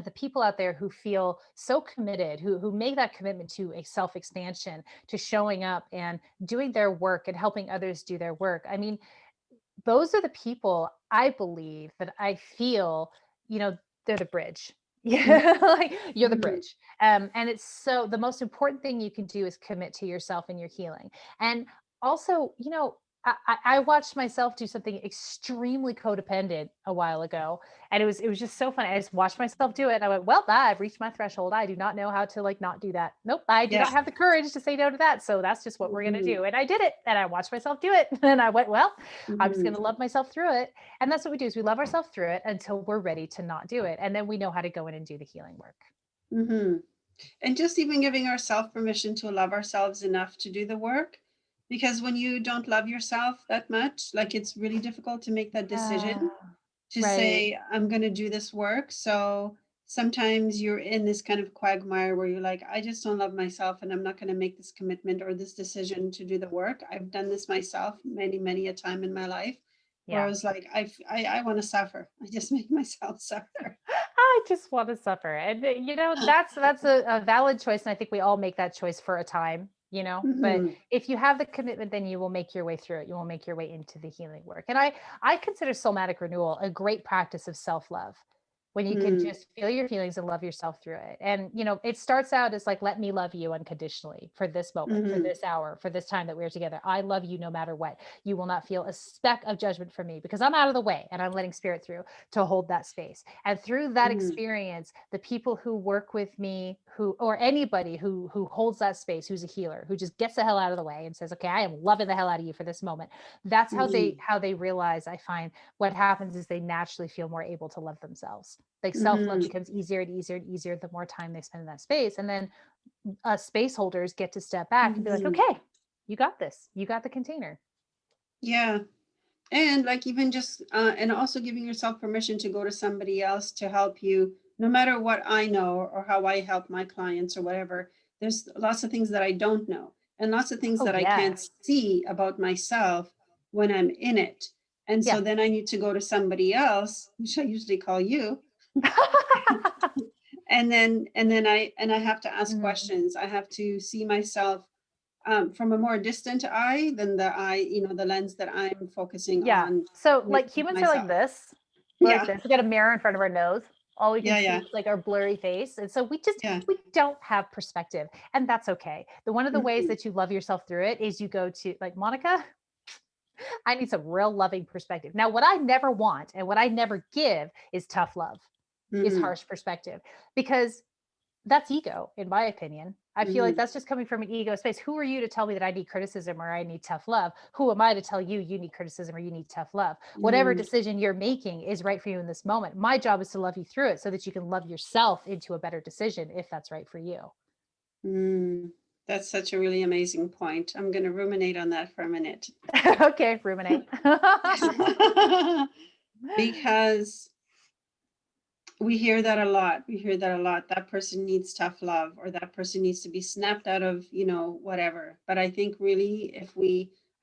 [SPEAKER 2] the people out there who feel so committed, who make that commitment to a self expansion, to showing up and doing their work and helping others do their work. I mean, those are the people I believe that I feel, you know, they're the bridge.
[SPEAKER 1] Mm,
[SPEAKER 2] Yeah, like you're the
[SPEAKER 1] mhm.
[SPEAKER 2] bridge. And it's so the most important thing you can do is commit to yourself and your healing. And also, I watched myself do something extremely codependent a while ago, and it was just so funny. I just watched myself do it, and I went, "Well, I've reached my threshold. I do not know how to like not do that. Nope, I do
[SPEAKER 1] Yeah.
[SPEAKER 2] not have the courage to say no to that. So that's just what we're gonna
[SPEAKER 1] Mhm.
[SPEAKER 2] do." And I did it, and I watched myself do it, and I went, "Well, I'm just
[SPEAKER 1] Mhm.
[SPEAKER 2] going to love myself through it." And that's what we do is we love ourselves through it until we're ready to not do it. And then we know how to go in and do the healing work.
[SPEAKER 1] Mhm. And just even giving ourselves permission to love ourselves enough to do the work. Because when you don't love yourself that much, like it's really difficult to make that
[SPEAKER 2] Yeah,
[SPEAKER 1] decision to
[SPEAKER 2] right.
[SPEAKER 1] say, I'm going to do this work. So sometimes you're in this kind of quagmire where you're like, I just don't love myself and I'm not going to make this commitment or this decision to do the work. I've done this myself many, many a time in my life where I
[SPEAKER 2] Yeah.
[SPEAKER 1] was like, I want to suffer. I just make myself suffer.
[SPEAKER 2] I just want to suffer. And that's a valid choice. And I think we all make that choice for a time. But
[SPEAKER 1] Mhm.
[SPEAKER 2] if you have the commitment, then you will make your way through it. You will make your way into the healing work. And I consider soulmatic renewal a great practice of self-love when you can
[SPEAKER 1] Mm.
[SPEAKER 2] just feel your feelings and love yourself through it. And it starts out as like, let me love you unconditionally for this moment, for
[SPEAKER 1] Mhm.
[SPEAKER 2] this hour, for this time that we're together. I love you no matter what. You will not feel a speck of judgment from me because I'm out of the way and I'm letting spirit through to hold that space. And through that
[SPEAKER 1] Mhm.
[SPEAKER 2] experience, the people who work with me, or anybody who holds that space, who's a healer, who just gets the hell out of the way and says, okay, I am loving the hell out of you for this moment. That's how they
[SPEAKER 1] Mhm.
[SPEAKER 2] how they realize, I find, what happens is they naturally feel more able to love themselves. Like self-love
[SPEAKER 1] Mhm.
[SPEAKER 2] becomes easier and easier and easier the more time they spend in that space. And then space holders get to step back and be like,
[SPEAKER 1] Mhm.
[SPEAKER 2] okay, you got this. You got the container.
[SPEAKER 1] Yeah. And like even just and also giving yourself permission to go to somebody else to help you, no matter what I know or how I help my clients or whatever. There's lots of things that I don't know and lots of things
[SPEAKER 2] Oh
[SPEAKER 1] that I
[SPEAKER 2] yeah.
[SPEAKER 1] can't see about myself when I'm in it. And
[SPEAKER 2] Yeah.
[SPEAKER 1] so then I need to go to somebody else, which I usually call you, and I have to ask
[SPEAKER 2] Mhm.
[SPEAKER 1] questions. I have to see myself from a more distant eye than the eye, the lens that I'm focusing
[SPEAKER 2] Yeah.
[SPEAKER 1] on
[SPEAKER 2] So
[SPEAKER 1] with
[SPEAKER 2] like humans are like
[SPEAKER 1] myself.
[SPEAKER 2] this. We're like
[SPEAKER 1] Yeah,
[SPEAKER 2] this. We got a mirror in front of our nose. All we can
[SPEAKER 1] yeah,
[SPEAKER 2] see
[SPEAKER 1] yeah,
[SPEAKER 2] is like our blurry face. And so we just
[SPEAKER 1] yeah.
[SPEAKER 2] we don't have perspective. And that's okay. The one of the ways
[SPEAKER 1] Mhm,
[SPEAKER 2] that you love yourself through it is you go to like Monica, I need some real loving perspective. Now, what I never want and what I never give is tough love, is
[SPEAKER 1] mhm,
[SPEAKER 2] harsh perspective. Because that's ego, in my opinion. I feel like
[SPEAKER 1] mhm,
[SPEAKER 2] that's just coming from an ego space. Who are you to tell me that I need criticism or I need tough love? Who am I to tell you you need criticism or you need tough love? Whatever
[SPEAKER 1] mhm,
[SPEAKER 2] decision you're making is right for you in this moment. My job is to love you through it so that you can love yourself into a better decision if that's right for you.
[SPEAKER 1] mm. That's such a really amazing point. I'm going to ruminate on that for a minute.
[SPEAKER 2] Okay, ruminate.
[SPEAKER 1] Because we hear that a lot. We hear that a lot. That person needs tough love, or that person needs to be snapped out of, whatever. But I think really,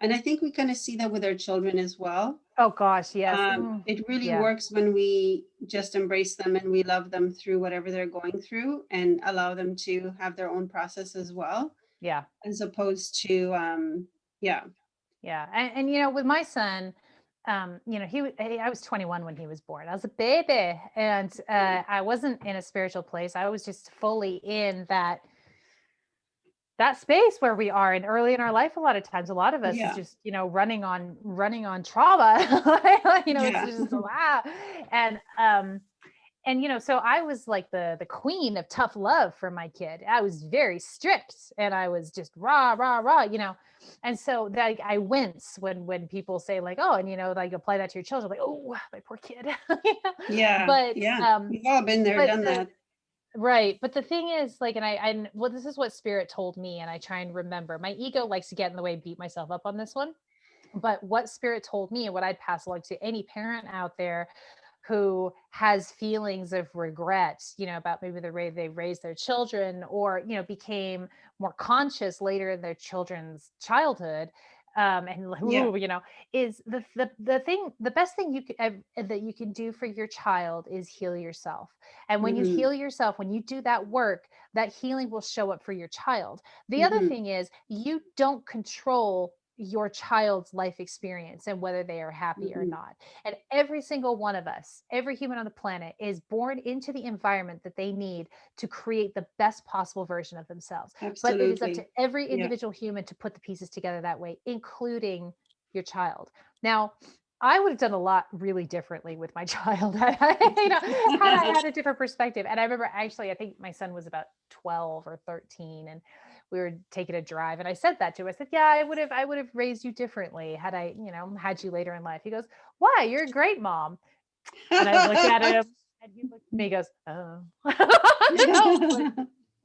[SPEAKER 1] and I think we kind of see that with our children as well.
[SPEAKER 2] Oh gosh, yes.
[SPEAKER 1] It really
[SPEAKER 2] Yeah.
[SPEAKER 1] works when we just embrace them and we love them through whatever they're going through and allow them to have their own process as well,
[SPEAKER 2] Yeah.
[SPEAKER 1] as opposed to, yeah.
[SPEAKER 2] Yeah. And with my son, I was 21 when he was born. I was a baby, and I wasn't in a spiritual place. I was just fully in that space where we are, and early in our life, a lot of times, a lot of us is
[SPEAKER 1] Yeah.
[SPEAKER 2] just running on trauma. It's
[SPEAKER 1] Yeah.
[SPEAKER 2] just wow. And so I was like the queen of tough love for my kid. I was very strict, and I was just rah rah rah. And so that I wince when people say like, oh, and like apply that to your children, like, oh, my poor kid.
[SPEAKER 1] Yeah.
[SPEAKER 2] but
[SPEAKER 1] Yeah.
[SPEAKER 2] um
[SPEAKER 1] We've all been there,
[SPEAKER 2] but
[SPEAKER 1] done
[SPEAKER 2] the
[SPEAKER 1] that.
[SPEAKER 2] Right. But the thing is, like, and well, this is what spirit told me, and I try and remember. My ego likes to get in the way, beat myself up on this one. But what spirit told me, and what I'd pass along to any parent out there who has feelings of regret, about maybe the way they raised their children, or, became more conscious later in their children's childhood. And
[SPEAKER 1] Yeah.
[SPEAKER 2] is the best thing that you can do for your child is heal yourself. And when you
[SPEAKER 1] Mm-hmm.
[SPEAKER 2] heal yourself, when you do that work, that healing will show up for your child. The other
[SPEAKER 1] Mm-hmm.
[SPEAKER 2] thing is, you don't control your child's life experience and whether they are happy or
[SPEAKER 1] Mm-hmm.
[SPEAKER 2] not. And every single one of us, every human on the planet, is born into the environment that they need to create the best possible version of themselves. But it is up to
[SPEAKER 1] Absolutely.
[SPEAKER 2] every
[SPEAKER 1] Yeah.
[SPEAKER 2] individual human to put the pieces together that way, including your child. Now, I would have done a lot really differently with my child had I had a different perspective. And I remember, actually, I think my son was about 12 or 13, and we were taking a drive, and I said that to him. I said, yeah, I would have raised you differently had I, had you later in life. He goes, why? You're a great mom. And I looked at him, and he looked at me, he goes, oh. But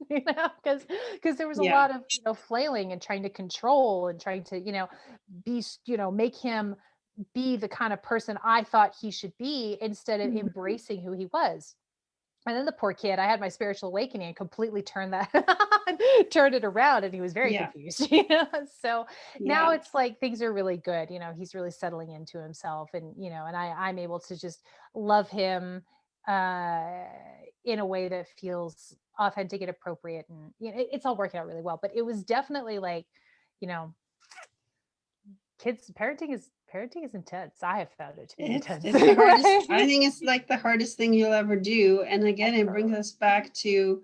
[SPEAKER 2] because there was a
[SPEAKER 1] Yeah.
[SPEAKER 2] lot of flailing and trying to control and trying to be make him be the kind of person I thought he should be, instead of
[SPEAKER 1] Mhm.
[SPEAKER 2] embracing who he was. And then the poor kid, I had my spiritual awakening and completely turned it around, and he was very
[SPEAKER 1] Yeah.
[SPEAKER 2] confused. So now
[SPEAKER 1] Yeah.
[SPEAKER 2] it's like things are really good. He's really settling into himself, and and I'm able to just love him uh in a way that feels authentic and appropriate, and it's all working out really well. But it was definitely like, you know, kids parenting is intense. I have found it to be
[SPEAKER 1] It's
[SPEAKER 2] intense.
[SPEAKER 1] it's the hardest. I
[SPEAKER 2] Right?
[SPEAKER 1] think it's like the hardest thing you'll ever do. And again, it brings
[SPEAKER 2] Ever.
[SPEAKER 1] us back to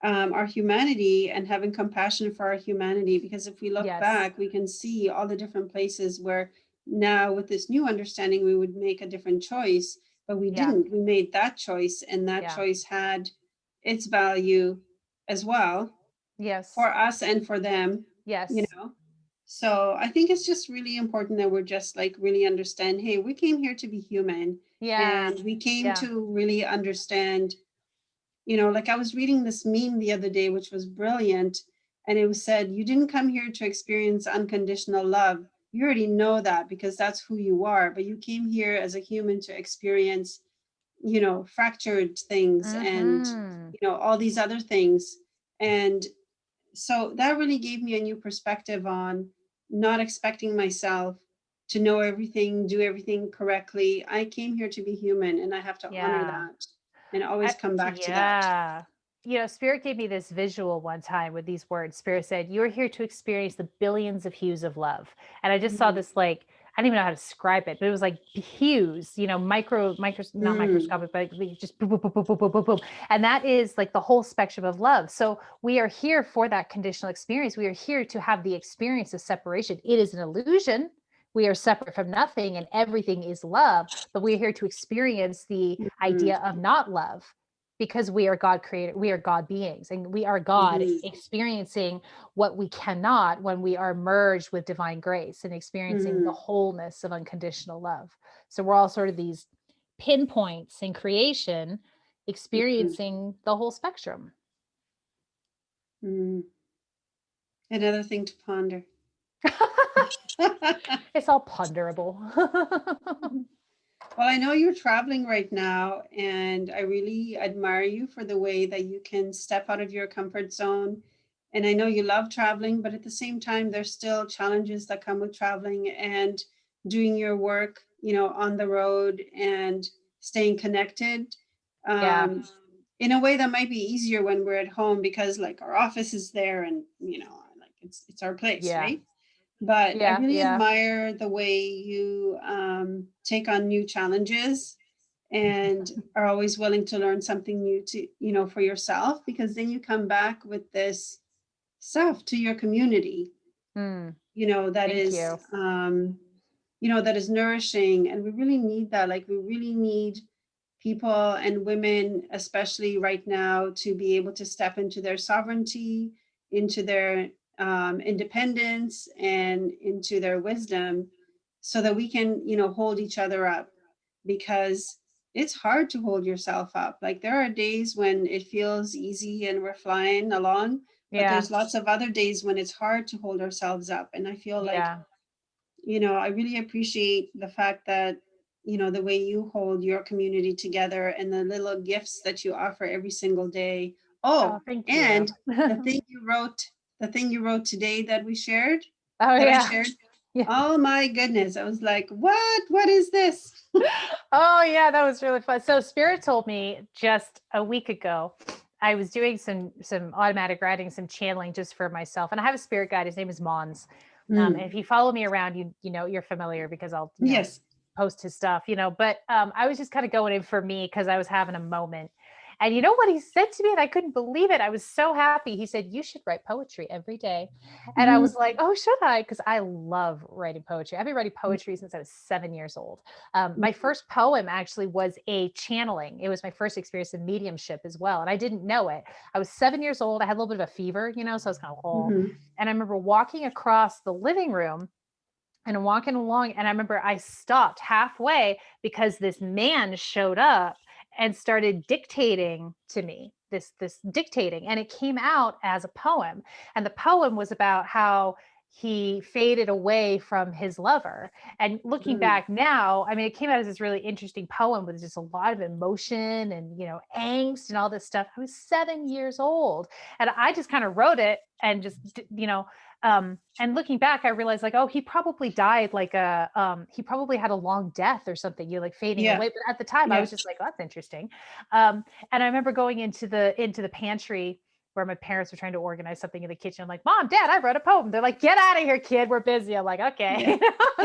[SPEAKER 1] our humanity and having compassion for our humanity. Because if we look
[SPEAKER 2] Yes.
[SPEAKER 1] back, we can see all the different places where now, with this new understanding, we would make a different choice, but we
[SPEAKER 2] Yeah.
[SPEAKER 1] didn't. We made that choice, and that
[SPEAKER 2] Yeah.
[SPEAKER 1] choice had its value as well
[SPEAKER 2] Yes.
[SPEAKER 1] for us and for them, you
[SPEAKER 2] Yes.
[SPEAKER 1] know. So I think it's just really important that we're just like really understand, hey, we came here to be human,
[SPEAKER 2] Yeah.
[SPEAKER 1] and we came
[SPEAKER 2] Yeah.
[SPEAKER 1] to really understand, like I was reading this meme the other day, which was brilliant. And it was said, you didn't come here to experience unconditional love. You already know that because that's who you are. But you came here as a human to experience, fractured things and,
[SPEAKER 2] Mhm.
[SPEAKER 1] all these other things. And so that really gave me a new perspective on not expecting myself to know everything, do everything correctly. I came here to be human, and I have to honor
[SPEAKER 2] Yeah.
[SPEAKER 1] that and always come back to that.
[SPEAKER 2] Yeah. Spirit gave me this visual one time with these words. Spirit said, "You're here to experience the billions of hues of love." And I just saw
[SPEAKER 1] Mm,
[SPEAKER 2] this, like, I don't even know how to describe it, but it was like hues, not
[SPEAKER 1] mm,
[SPEAKER 2] microscopic, but like just boom, boom, boom, boom, boom, boom, boom, boom. And that is like the whole spectrum of love. So we are here for that conditional experience. We are here to have the experience of separation. It is an illusion. We are separate from nothing, and everything is love, but we're here to experience the
[SPEAKER 1] mm,
[SPEAKER 2] idea of not love, because we are God created, we are God beings, and we are God
[SPEAKER 1] mhm,
[SPEAKER 2] experiencing what we cannot when we are merged with divine grace and experiencing the
[SPEAKER 1] mhm,
[SPEAKER 2] wholeness of unconditional love. So we're all sort of these pinpoints in creation,
[SPEAKER 1] mhm,
[SPEAKER 2] experiencing the whole spectrum.
[SPEAKER 1] mm. Another thing to ponder.
[SPEAKER 2] It's all ponderable.
[SPEAKER 1] Well, I know you're traveling right now, and I really admire you for the way that you can step out of your comfort zone. And I know you love traveling, but at the same time, there's still challenges that come with traveling and doing your work, on the road and staying connected
[SPEAKER 2] Yeah.
[SPEAKER 1] um, in a way that might be easier when we're at home because, like, our office is there and, like it's our place,
[SPEAKER 2] Yeah.
[SPEAKER 1] right? but I
[SPEAKER 2] Yeah,
[SPEAKER 1] really
[SPEAKER 2] yeah.
[SPEAKER 1] admire the way you take on new challenges and are always willing to learn something new to, for yourself, because then you come back with this stuff to your community,
[SPEAKER 2] Mm,
[SPEAKER 1] that
[SPEAKER 2] thank
[SPEAKER 1] is,
[SPEAKER 2] you.
[SPEAKER 1] that is nourishing. And we really need that. Like, we really need people and women, especially right now, to be able to step into their sovereignty, into their independence, and into their wisdom, so that we can, hold each other up. Because it's hard to hold yourself up. Like, there are days when it feels easy and we're flying along, but
[SPEAKER 2] Yeah,
[SPEAKER 1] there's lots of other days when it's hard to hold ourselves up. And I feel like,
[SPEAKER 2] yeah.
[SPEAKER 1] I really appreciate the fact that, the way you hold your community together and the little gifts that you offer every single day.
[SPEAKER 2] Oh,
[SPEAKER 1] Oh,
[SPEAKER 2] thank you.
[SPEAKER 1] and the thing you wrote, today that we shared,
[SPEAKER 2] Oh,
[SPEAKER 1] that I
[SPEAKER 2] yeah.
[SPEAKER 1] shared.
[SPEAKER 2] Yeah.
[SPEAKER 1] Oh my goodness. I was like, what? What is this?
[SPEAKER 2] Oh, yeah, that was really fun. So Spirit told me just a week ago, I was doing some automatic writing, some channeling just for myself. And I have a spirit guide. His name is Mons. And
[SPEAKER 1] Mm,
[SPEAKER 2] if you follow me around, you're familiar because I'll,
[SPEAKER 1] yes.
[SPEAKER 2] post his stuff, but I was just kind of going in for me because I was having a moment. And you know what he said to me? And I couldn't believe it. I was so happy. He said, "You should write poetry every day." And I
[SPEAKER 1] Mm,
[SPEAKER 2] was like, "Oh, should I?" Because I love writing poetry. I've been writing poetry since I was 7 years old.
[SPEAKER 1] mm,
[SPEAKER 2] My first poem actually was a channeling. It was my first experience in mediumship as well. And I didn't know it. I was 7 years old. I had a little bit of a fever, so I was kind of, oh.
[SPEAKER 1] mhm,
[SPEAKER 2] And I remember walking across the living room and walking along. And I remember I stopped halfway because this man showed up and started dictating to me this dictating, and it came out as a poem. And the poem was about how he faded away from his lover. And looking
[SPEAKER 1] mm.
[SPEAKER 2] back now, I mean, it came out as this really interesting poem with just a lot of emotion and angst and all this stuff. I was 7 years old, and I just kind of wrote it and just and looking back, I realized, like, oh, he probably died like he probably had a long death or something, like fading
[SPEAKER 1] Yeah.
[SPEAKER 2] away. But at the time I
[SPEAKER 1] Yeah.
[SPEAKER 2] was just like, oh, that's interesting. And I remember going into the pantry where my parents were trying to organize something in the kitchen. I'm like, Mom, Dad, I wrote a poem. They're like, get out of here, kid. We're busy. I'm like,
[SPEAKER 1] Yeah.
[SPEAKER 2] okay.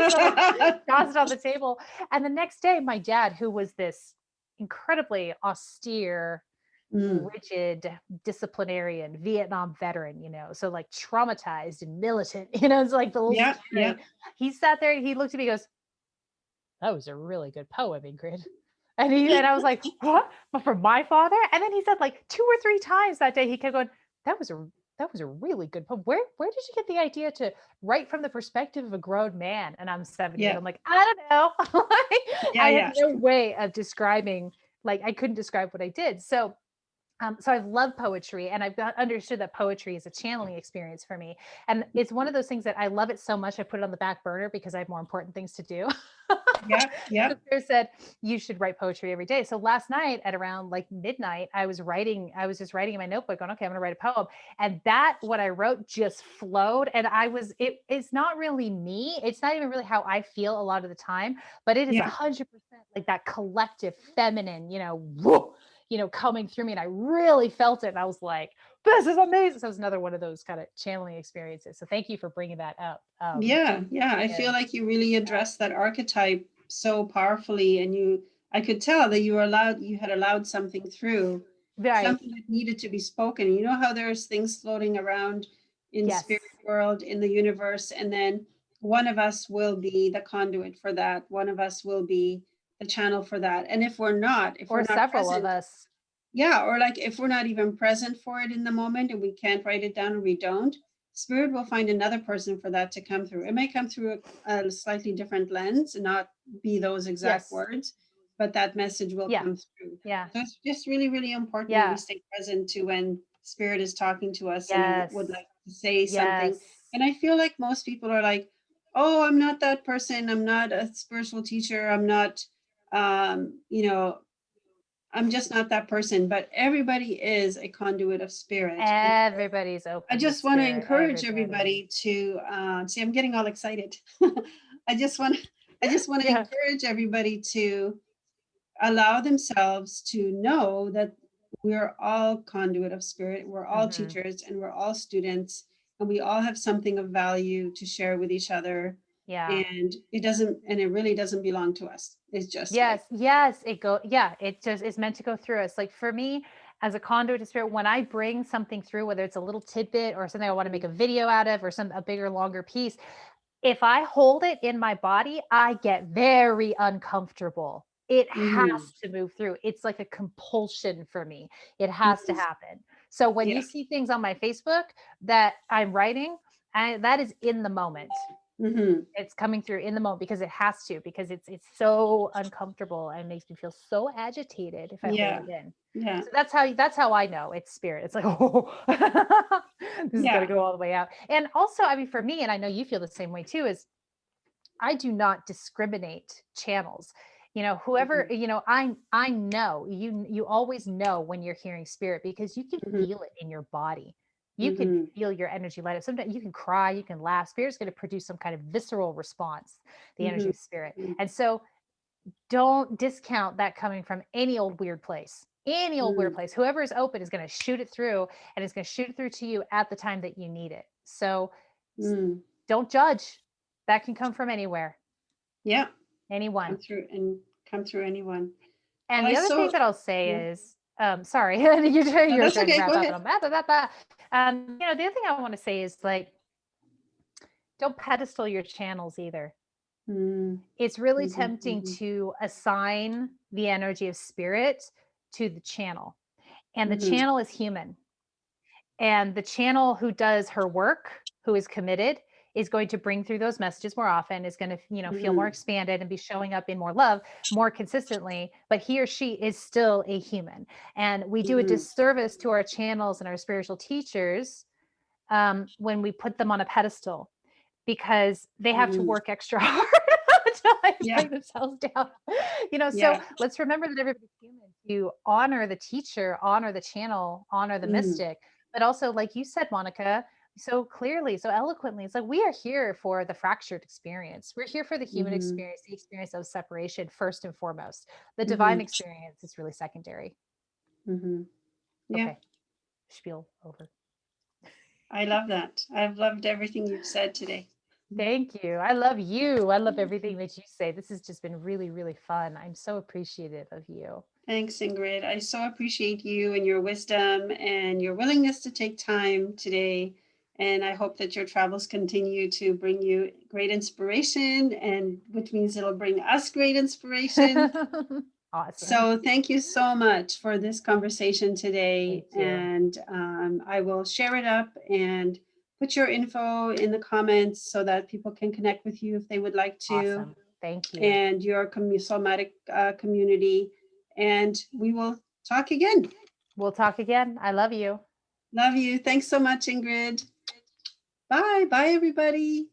[SPEAKER 2] So like tossed it on the table. And the next day, my dad, who was this incredibly austere,
[SPEAKER 1] Mm.
[SPEAKER 2] rigid disciplinarian Vietnam veteran, so like traumatized and militant, it's like the little
[SPEAKER 1] Yeah. Yeah.
[SPEAKER 2] scary. He sat there and he looked at me, and goes, "That was a really good poem, Ingrid." And I was like, "What? But from my father?" And then he said like 2 or 3 times that day, he kept going, "That was a really good poem. Where did you get the idea to write from the perspective of a grown man?" And I'm 7 years.
[SPEAKER 1] Yeah.
[SPEAKER 2] I'm like, I don't know.
[SPEAKER 1] Yeah.
[SPEAKER 2] I had
[SPEAKER 1] Yeah.
[SPEAKER 2] no way of describing, like I couldn't describe what I did. So I've loved poetry, and I've understood that poetry is a channeling experience for me. And it's one of those things that I love it so much, I put it on the back burner because I have more important things to do.
[SPEAKER 1] Yeah. Yeah.
[SPEAKER 2] So Claire said, you should write poetry every day. So last night at around like midnight, I was just writing in my notebook going, okay, I'm going to write a poem. And that, what I wrote just flowed. And it's not really me. It's not even really how I feel a lot of the time, but it is
[SPEAKER 1] Yeah.
[SPEAKER 2] 100% like that collective feminine, whoa, coming through me. And I really felt it. And I was like, this is amazing. So it was another one of those kind of channeling experiences. So thank you for bringing that up.
[SPEAKER 1] Yeah. Yeah. I feel
[SPEAKER 2] Because,
[SPEAKER 1] like you really addressed that archetype so powerfully, and I could tell that you had allowed something through,
[SPEAKER 2] right.
[SPEAKER 1] something that needed to be spoken. You know how there's things floating around in
[SPEAKER 2] Yes.
[SPEAKER 1] spirit world, in the universe, and then one of us will be the conduit for that. One of us will be the channel for that. And if we're
[SPEAKER 2] Or
[SPEAKER 1] not
[SPEAKER 2] several of
[SPEAKER 1] present,
[SPEAKER 2] us.
[SPEAKER 1] yeah, or like if we're not even present for it in the moment and we can't write it down, or we don't, spirit will find another person for that to come through. It may come through a slightly different lens and not be those exact
[SPEAKER 2] Yes.
[SPEAKER 1] words, but that message will
[SPEAKER 2] Yeah.
[SPEAKER 1] come through.
[SPEAKER 2] Yeah.
[SPEAKER 1] So it's just really, really important that we
[SPEAKER 2] Yeah.
[SPEAKER 1] stay present to when spirit is talking to us and would
[SPEAKER 2] Yes.
[SPEAKER 1] like to say something.
[SPEAKER 2] Yes.
[SPEAKER 1] And I feel like most people are like, oh, I'm not that person. I'm not a spiritual teacher. I'm not, um, you know, I'm just not that person, but everybody is a conduit of spirit. And
[SPEAKER 2] Everybody's
[SPEAKER 1] I
[SPEAKER 2] open to
[SPEAKER 1] just want to
[SPEAKER 2] spirit.
[SPEAKER 1] encourage
[SPEAKER 2] Everybody.
[SPEAKER 1] everybody to see. I'm getting all excited. I just want, I just want to
[SPEAKER 2] Yeah.
[SPEAKER 1] encourage everybody to allow themselves to know that we're all conduit of spirit. We're all
[SPEAKER 2] Hmm.
[SPEAKER 1] teachers and we're all students, and we all have something of value to share with each other.
[SPEAKER 2] Yeah.
[SPEAKER 1] And it really doesn't belong to us. It's just like,
[SPEAKER 2] Yes, it just is meant to go through us. Like for me, as a conduit to spirit, when I bring something through, whether it's a little tidbit or something I want to make a video out of or a bigger, longer piece, if I hold it in my body, I get very uncomfortable. It
[SPEAKER 1] mm-hmm,
[SPEAKER 2] has to move through. It's like a compulsion for me. It has to
[SPEAKER 1] mm-hmm,
[SPEAKER 2] happen. So when you
[SPEAKER 1] yeah,
[SPEAKER 2] see things on my Facebook that I'm writing, that is in the moment.
[SPEAKER 1] mm-hmm,
[SPEAKER 2] It's coming through in the moment because it has to, because it's so uncomfortable and makes me feel so agitated if I hold
[SPEAKER 1] yeah,
[SPEAKER 2] it in.
[SPEAKER 1] yeah,
[SPEAKER 2] So that's how I know it's spirit. It's like, oh, this is gonna
[SPEAKER 1] yeah,
[SPEAKER 2] go all the way out. And also, I mean, for me, and I know you feel the same way too, is I do not discriminate channels. Whoever,
[SPEAKER 1] mm-hmm,
[SPEAKER 2] I know you always know when you're hearing spirit because you can
[SPEAKER 1] mm-hmm,
[SPEAKER 2] feel it in your body. You can
[SPEAKER 1] mm-hmm,
[SPEAKER 2] feel your energy light up. Sometimes you can cry, you can laugh. Spirit's going to produce some kind of visceral response, the energy
[SPEAKER 1] mm-hmm,
[SPEAKER 2] of spirit. And so don't discount that coming from any old weird place. Any old weird
[SPEAKER 1] mm-hmm,
[SPEAKER 2] place. Whoever is open is going to shoot it through and it's going to shoot it through to you at the time that you need it. So
[SPEAKER 1] mm-hmm.
[SPEAKER 2] don't judge. That can come from anywhere.
[SPEAKER 1] Yeah,
[SPEAKER 2] Anyone.
[SPEAKER 1] come through anyone. Well,
[SPEAKER 2] And
[SPEAKER 1] I
[SPEAKER 2] the other thing
[SPEAKER 1] so
[SPEAKER 2] that I'll
[SPEAKER 1] yeah.
[SPEAKER 2] say is, sorry, you're,
[SPEAKER 1] No,
[SPEAKER 2] you're
[SPEAKER 1] that's
[SPEAKER 2] trying to
[SPEAKER 1] okay.
[SPEAKER 2] wrap
[SPEAKER 1] Go
[SPEAKER 2] up
[SPEAKER 1] ahead.
[SPEAKER 2] and I'm blah, blah, blah, blah. The other thing I want to say is like, don't pedestal your channels either.
[SPEAKER 1] Mm-hmm,
[SPEAKER 2] It's really tempting
[SPEAKER 1] mm-hmm,
[SPEAKER 2] to assign the energy of spirit to the channel, and the
[SPEAKER 1] mm-hmm,
[SPEAKER 2] channel is human. And the channel who does her work, who is committed, is going to bring through those messages more often, is going to, feel more
[SPEAKER 1] mm-hmm,
[SPEAKER 2] expanded and be showing up in more love more consistently. But he or she is still a human. And we do a
[SPEAKER 1] mm-hmm,
[SPEAKER 2] disservice to our channels and our spiritual teachers when we put them on a pedestal because they have to
[SPEAKER 1] mm-hmm.
[SPEAKER 2] work extra hard to like
[SPEAKER 1] Yeah,
[SPEAKER 2] bring themselves down. So
[SPEAKER 1] yeah.
[SPEAKER 2] let's remember that everybody's human, to honor the teacher, honor the channel, honor the
[SPEAKER 1] Mm,
[SPEAKER 2] mystic, but also, like you said, Monica, so clearly, so eloquently, it's like we are here for the fractured experience. We're here for the human
[SPEAKER 1] mhm,
[SPEAKER 2] experience, the experience of separation, first and foremost. The divine
[SPEAKER 1] mhm,
[SPEAKER 2] experience is really secondary.
[SPEAKER 1] mhm. Yeah,
[SPEAKER 2] Okay, spiel over.
[SPEAKER 1] I love that. I've loved everything you've said today.
[SPEAKER 2] Thank you. I love you. I love everything that you say. This has just been really, really fun. I'm so appreciative of you.
[SPEAKER 1] Thanks, Ingrid. I so appreciate you and your wisdom and your willingness to take time today. And I hope that your travels continue to bring you great inspiration, and which means it'll bring us great inspiration.
[SPEAKER 2] Awesome.
[SPEAKER 1] So thank you so much for this conversation
[SPEAKER 2] Thank
[SPEAKER 1] today.
[SPEAKER 2] you.
[SPEAKER 1] And I will share it up and put your info in the comments so that people can connect with you if they would like to,
[SPEAKER 2] Awesome. Thank you.
[SPEAKER 1] and your Soulmatic community. And we will talk again.
[SPEAKER 2] We'll talk again. I love you.
[SPEAKER 1] Love you. Thanks so much, Ingrid. Bye. Bye, everybody.